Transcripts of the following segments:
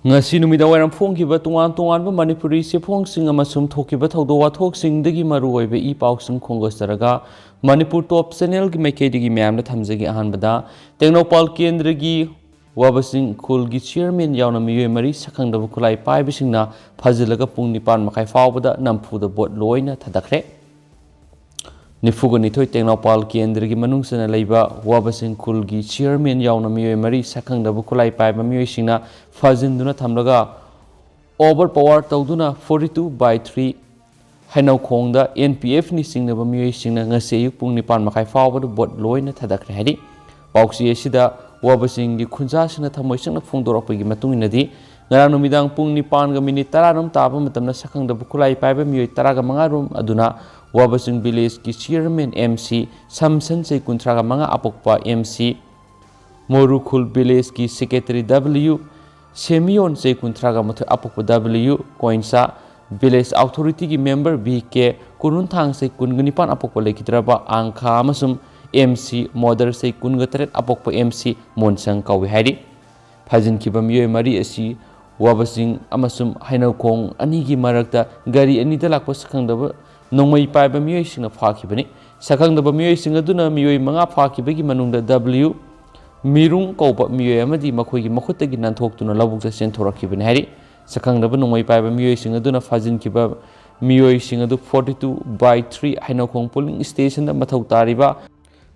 ngasi numida wairam phongkiba tungan manipuri sephongsing amasum thokiba thawdo wathoksingdagi maru oibe I pausing khonggostaraga manipur top channel gi maikeidigi myamna thamjagi ahanbada Technopal kendra gi wabasing khul gi chairman yaona Miyoi mari sakhangdaba khulai paibisingna phajilaga pung 30phaobada Namphuda Vote Loina thadakhre Nifugani Technopal kendra gi manungsana leiba wabasing khul gi chairman yaona Miyoi mari sakhangdaba khulai paiba Miyoi singna fazinduna thamlaga overpower tawduna 42/3 hainau khongda NPF ni singnaba Miyoi singna ngase ayuk pung 9:30 Vote Loina thadakhre hari pauksi asida wabasing gi khunja sina thamoi singna phungdorapagi matunginadi ngarang numidang pung 9:10 rom taba matamna sakhangdaba khulai paiba Miyoi 15 rom aduna wabasing village ki chairman MC samsan sei 35 apokpa MC morukhul village ki secretary W Semion sei 35 apokpa W Koinsa village authority ki member BK kurunthang sei 19 apokpa lekidraba angkha amasum MC Mother sei 19 apokpa MC Monsang kawi hari phajin kiba Miyoi mari asi wabasing amasum hainau khong ani gi marakta gari ani da lakpa sakhangdaba nongmai paiba Miyoi singna phakibani sakhangdaba Miyoi sing aduna Miyoi manga phakibagi manungda W mirung kaupa Miyoi amadi makhoigi makhuttagi nanthokhtuna labukta senthoraki hari sakhangdaba nongmai paiba Miyoi sing aduna phajin kiba Miyoi sing adu 42/3 hainau khong polling station da mathau tariba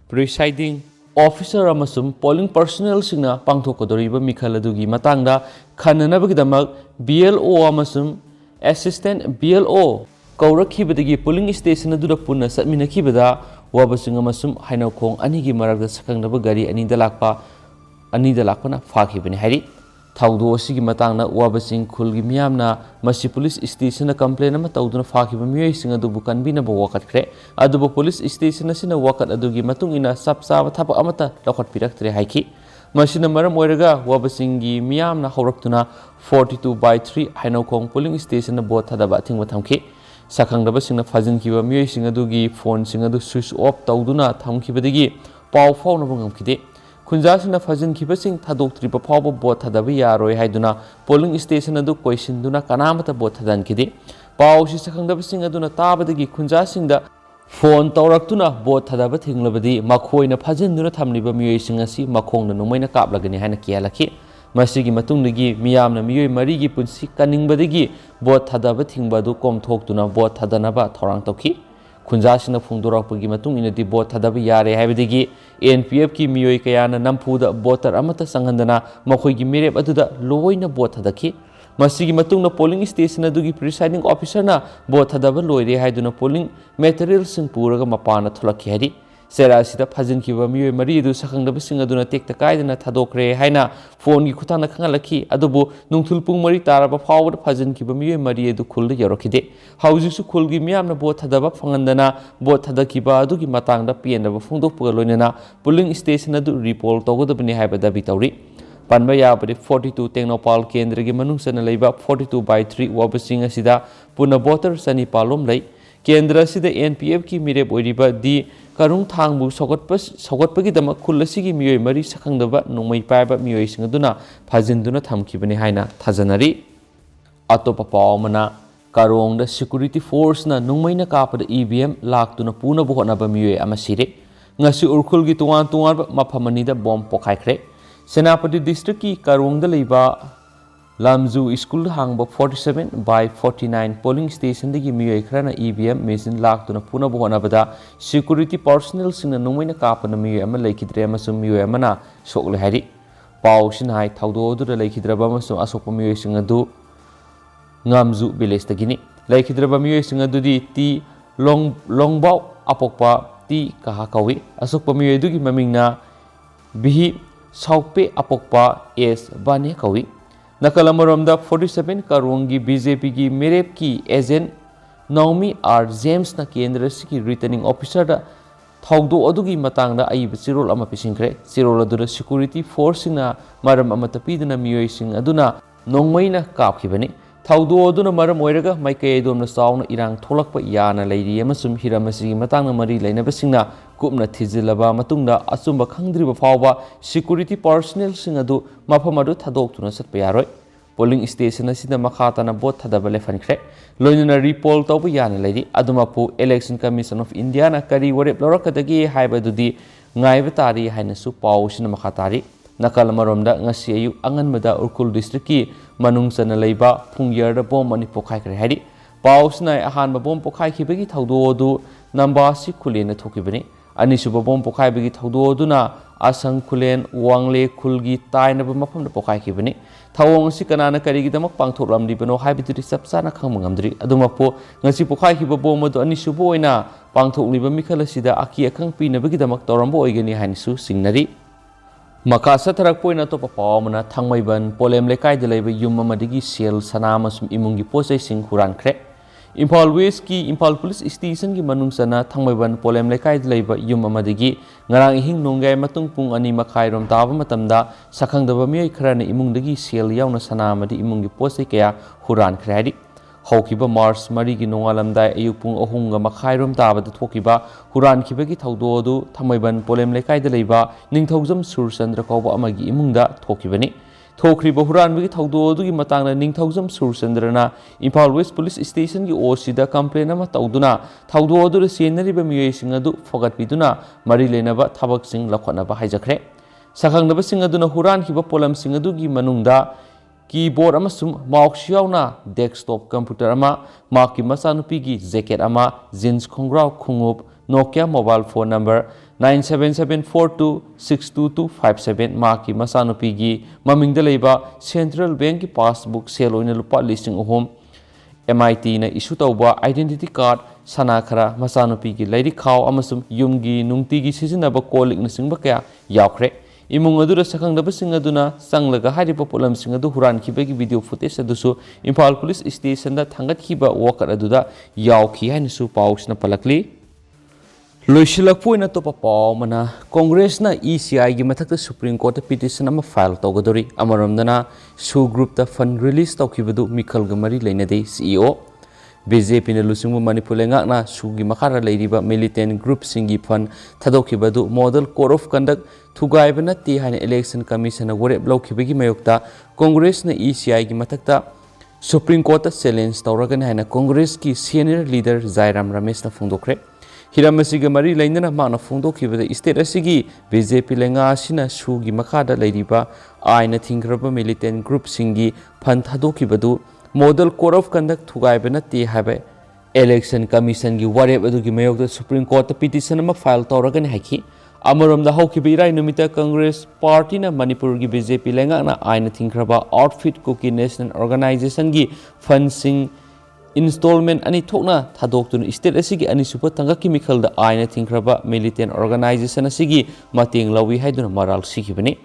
presiding officer amasum polling personnel singna pangthokodoriba mikhal adugi matangda khananabagdamak BLO amasum assistant BLO kaurakibadagi polling station aduda punna satminakibada wabasing amasum hainau khong anigi marakda sakhangdaba gari anida lakpana phakibani hari thawdo asigi matangna wabasing khulgi miyamna masi police station na complaint ama tawduna phakiba Miyoi sing adu bukan bina bo wakatkre adubo police station asina wakat adugi matungina sapsa thapa amata lokhat piraktre haiki masina maram oiraga wabasing gi miyamna hawraktuna 42/3 hainau khong polling station na bot thadaba thingwa thamki sakhangdaba singna phajin kiba Miyoi sing adugi phone sing adu switch off tawduna thamkibadagi pau faunaba ngamkide khunjasina phajin khibasing thadoktriba phawba bot thadaba yaroi haiduna polling station adu koisinduna kanamata bot thadankide pausi sakhangdaba sing aduna tabadagi khunjasingda phone tawraktuna bot thadaba thinglabadi makhoina phajinduna thamliba Miyoi sing asi makhongna numaina kaplagani haina kialaki masigi matungdagi miyamna Miyoi mari gi punsi kaningbadagi bot thadaba thingbadu komthoktuna bot thadanaba thorang tawki khunjasina phungdorakpagi matung inadi bot thadaba yare haibadagi NPF ki Miyoi kayana Namphuda voter amata sanghandana makhoigi mirep aduda loina bot thadaki masigi matungna polling station adugi presiding officer na bot thadaba loire haiduna polling material sing puraga mapana thulaki hari serasida phajin kiba Miyoi mari adu sakhangdaba sing aduna tekta kaidana thadakhre haina phone gi khutana khangalaki adubu nungthul pung mari taraba phawda phajin kiba Miyoi mari adu khulda yorokide haujisu khulgi miyamna bot thadaba phangandana bot thadakiba adugi matangda pienaba phungdokpuga loinana polling station adu report togodabani haibada bitawri panba yabadi 42 Technopal kendra gi manungsana leiba 42/3 wabasing asida puna voter sani palom lei kendra sida NPF ki mirep oiriba di karung thangbu sogotpagi dama khullasigi Miyoi mari sakhangdaba nongmai paiba Miyoi sing aduna phajinduna thamkibani haina thajanari atopa pawmana karongda security force na nongmaina kapada EVM laktuna puna bohonaba Miyoi amasire ngasi urkhulgi tungan maphamani da bomb pokaikhre senapati district ki karongda leiba Lamju school hangba 47/49 polling station dagi Miyoi khrana EVM machine laktuna puna bohonabada security personnel singna nongmaina kapana Miyoi ama leikidre amasum Miyoi amana sokle hari pau sinhai thawdo du leikidraba amasum asokpa Miyoi sing adu ngamju village tagini leikidraba Miyoi sing adu di ti longbau apokpa ti kaha kawi asokpa Miyoi dugi mamingna bihi saukpe apokpa s bane kawi Nakalamaromda 47 karungi BJP ki merep ki agent Naomi R James na kendra siki returning officer da thawdo adugi matangda aiba chirol ama pisingkre chirol aduna security force na maram amata pidana Miyoi sing aduna nongmaina kapkhibani thawdo aduna maram oiraga maikai domna sauna irang tholakpa yana leiri amasum hiramasi matangna mari leinabasingna kupna thijilaba matungda achumba khangdriba phawba security personnel sing adu mafam adu thadok tuna satpa yaroi polling station असिदा मखाताना vote थदब लेफनख्रे लोइना repoll तौब याना लेरी अदुमापु election commission of India ना करी वरेप लौरकदगी हाइबदुदी ngaib tari haina su pausina makhatari nakal maromda ngasi ayu anganmada urkul district ki manungsana leiba Pung da bom ani pokhai kre hari pausna ahan bom pokhai khibegi thaudo du nambasi khulena thokibani ani suba bom pokhai begi thaudo duna asang khulen wangle khulgi taina ba mafam da pokhai khibani thawong si kanana kari gi damak pangthoklam dibano haibituri sapsana khangmangamdri adumapo ngasi pokhai khiba bom do ani subo oina pangthokliba mikhal asida aki akhang pinabagi damak torambo oigani hainsu singnari makasa tharak poina to papawmana thangmaiban polem lekai de leiba yum amadigi sel sanama sum imungi posai sing hurankhre Imphal West ki Imphal Police Station ki manungsana thangmaiban polem lekai de leiba yum amadigi ngarang hing nonggai matung pung ani makhai rom taba matamda sakhangdaba miyoi kharana imungdagi sel yauna sanamadi imungi posai kaya hurankhre hari Hokiba Mars Marigi Nongalamdai Ayupung Ohunga Makhairum Taba the Tokiba, Huran Kibaki Taudodu, Tamaiban Polem Lekai de Leba, Ningtozum Sur Sandra Koba Amagi Imunda, Tokibani. Tokriba Huran Wiki Taudodu Matanga Ningtozum Sur Sandrana, Impal West Police Station ki Osida Complainama Tauduna, Taudodu the Scenery Bamui Singadu, Fogat Biduna, Marilenaba, Tabak Sing Lakonaba Hijakre. Sakangaba Singaduna Huran Kiba Polam Singadugi Manunda. Keyboard amasum mouse yauna desktop computer ama maki masanupi gi jacket ama jeans khongrau khungup Nokia mobile phone number 97742622257 maki masanupi gi mamingda leiba Central Bank ki passbook sale oina lupa listing ohom MIT na issue tauba identity card sana khara masanupi gi lairi khaw amasum yumgi nungti gi sizinaba kolik na singba kya yaukre Imung adura sakangdaba singaduna sanglaga haripa polam singadu huran khibagi video footage adusu Imphal Police Station da thangat khiba walker aduda yauki hainisu pausna palakli loisilakpoina topa paw mana Congress na ECI gi mathakta Supreme Court petition ama file tawgadori amaramdana su group ta fund release tawkhibadu mikhal gamari leinade CEO BJP na lusungmu Manipur lengakna sugi makara leiriba militant group singi fund thadokibadu model code of conduct thugaiba natti haina election commission na worep lawkhibagi mayokta Congress na ECI gi mathakta Supreme Court ta challenge tawragani haina Congress ki senior leader Jairam Ramesh na phungdokre hiramasiga mari lainana mana phungdokhibada state asigi BJP lenga asina sugi makada leiriba aina thingraba militant group singi fund thadokibadu Model Code of Conduct thugaiba natti haiba Election Commission gi warep adugi mayokta Supreme Court ta petition ama file tawragani haiki amaramda haukiba irai numita Congress Party na Manipur gi BJP lenga na aina thingraba Outfit Cookie National Organization gi funding installment ani thokna thadoktu state asigi ani super tanga chemical da aina thingraba militant organization asigi mating lawi haiduna maral sikibani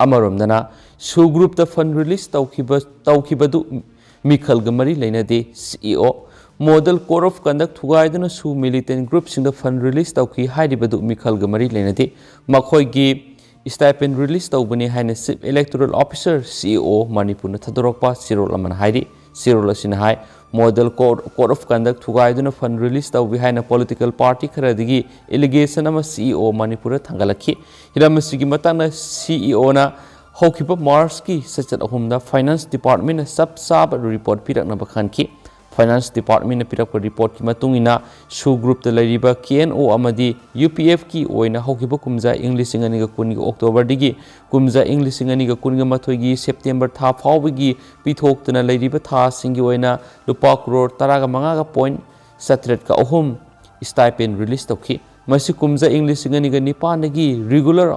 amaramdana su group ta fund release tawkhibadu Mikhal Gamari Lainade CEO Model Code of Conduct Thugaidana su militant groups in the fund release tauki haidibadu Mikhal Gamari Lainade Makhoi gi stipend release taubani haina Chief Electoral Officer CEO Manipur na thadorokpa Sirol aman haidi Sirol asina hai Model Code of Conduct Thugaidana fund release taubi haina political party kharadigi allegation ama CEO Manipur thangalakhi hiramasigi matana CEO na Hokipa Mars ki sachat ahumda Finance Department sab report pirak na bakhan ki Finance Department pirak report ki matungina su group ta lariba KNO amadi UPF ki oina hokipa kumja English ingani ga kun gi October digi kumja English ingani ga kun ga mathoi gi September tha phawgi pithok tuna lariba tha singi oina lupa crore 15 ga point 17 ka ahum stipend release tokhi masi kumja English ingani ga nipan gi regular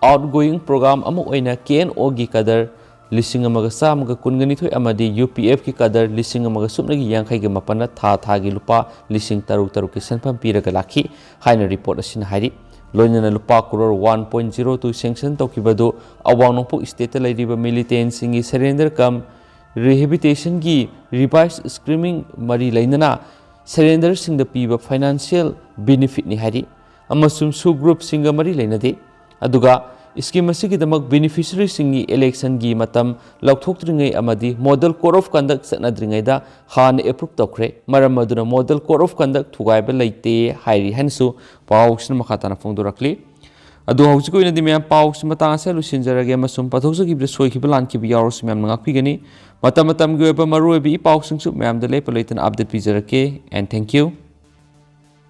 outgoing program amu oina KNO gi kadar lising amaga samaga kungani thoi amadi UPF ki kadar lising amaga supnagi yankhai gi mapana tha gi lupa lising taruk ki sanpam piraga lakhi haina report asin hairi loinana lupa crore 1.02 sanction tokibadu awang nongpu state lairiba militant singi surrender kam rehabilitation gi revised screening mari lainana surrender sing the piba financial benefit ni hairi amasum su group singa mari lainade aduga scheme asigi damak beneficiary singi election gi matam lauthokringai amadi model code of conduct sanadringai da han approve tokre maram aduna model code of conduct thugai ba leite hairi hansu pawsna makhatana phongdorakli ꯑꯗꯣ ꯍꯧꯖꯤꯛ ꯑꯣꯏꯅꯗꯤ ꯃꯌꯥꯝ ꯄꯥꯎꯁꯤ ꯃꯇꯥꯡ ꯑꯁꯤꯗ ꯂꯣꯏꯁꯤꯟꯖꯔꯒꯦ ꯑꯃꯁꯨꯡ ꯄꯥꯊꯣꯛꯆꯈꯤꯕꯗ ꯁꯣꯏꯈꯤꯕ ꯂꯥꯟꯈꯤꯕ ꯌꯥꯎꯔꯁꯨ ꯃꯌꯥꯝꯅ ꯉꯥꯛꯄꯤꯒꯅꯤ ꯃꯇꯝ ꯃꯇꯝꯒꯤ ꯑꯣꯏꯕ ꯃꯔꯨꯑꯣꯏꯕ ꯏ ꯄꯥꯎꯁꯤꯡꯁꯨ ꯃꯌꯥꯝꯗ ꯂꯦꯞꯄ ꯂꯩꯇꯅ ꯑꯞꯗꯦꯠ ꯄꯤꯖꯔꯛꯀꯦ ꯑꯦꯟ ꯊꯦꯡꯛ ꯌꯨ